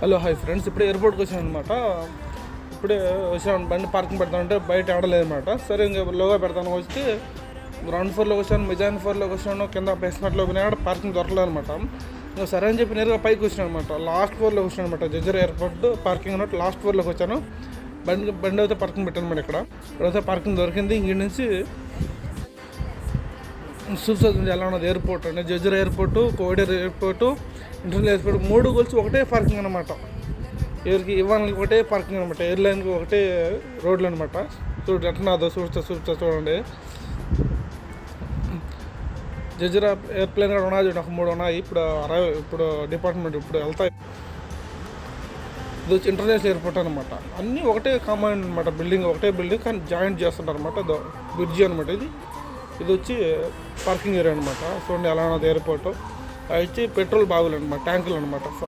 Hello hi friends, ఇప్పుడే ఎయిర్పోర్ట్కి వచ్చాను అనమాట. ఇప్పుడే వచ్చాను, బండి పార్కింగ్ పెడతానంటే బయట ఆడలేదన్నమాట. సరే ఇంకా లోగా పెడతాను వస్తే గ్రౌండ్ ఫ్లోర్లోకి వచ్చాను, మెజాన్ ఫ్లోర్లోకి వచ్చాను, కింద బేస్మెంట్లో పోయినా పార్కింగ్ దొరకలేదు అనమాట. ఇంకా సరే అని చెప్పి నేరుగా పైకి వచ్చాను అనమాట. లాస్ట్ ఫ్లోర్లోకి వచ్చాను అనమాట. జజ్జర్ ఎయిర్పోర్ట్ పార్కింగ్ అన్నట్టు లాస్ట్ ఫ్లోర్లోకి వచ్చాను. బండి అయితే పార్కింగ్ పెట్టాను అనమాట. ఇక్కడైతే పార్కింగ్ దొరికింది. ఇంక నుంచి చూస్తుంది ఎలా ఉన్నది ఎయిర్పోర్ట్ అంటే జజ్జర్ ఎయిర్పోర్టు, కోవిడర్ ఎయిర్పోర్టు, ఇంటర్నేషనల్ ఎయిర్పోర్ట్ 3 కలిసి ఒకటే పార్కింగ్ అనమాట. ఎవరికి ఇవ్వడానికి ఒకటే పార్కింగ్ అనమాట. ఎయిర్లైన్కి ఒకటే రోడ్లు అనమాట. చూడండి ఎట్లా చూడండి. జజ్జర్ ఎయిర్ప్లేన్ కూడా ఉన్నది, నాకు 3 ఉన్నాయి. ఇప్పుడు డిపార్ట్మెంట్ ఇప్పుడు వెళ్తాయి. ఇది వచ్చి ఇంటర్నేషనల్ ఎయిర్పోర్ట్ అనమాట. అన్నీ ఒకటే కామన్ అనమాట. బిల్డింగ్ ఒకటే బిల్డింగ్ కానీ జాయింట్ చేస్తుంటారు అనమాట. బ్రిడ్జి అనమాట. ఇది వచ్చి పార్కింగ్ ఏరియా అనమాట. చూడండి ఎలా ఉన్నది ఎయిర్పోర్ట్. అది వచ్చి పెట్రోల్ బాగులు అనమాట, ట్యాంకులు అనమాట.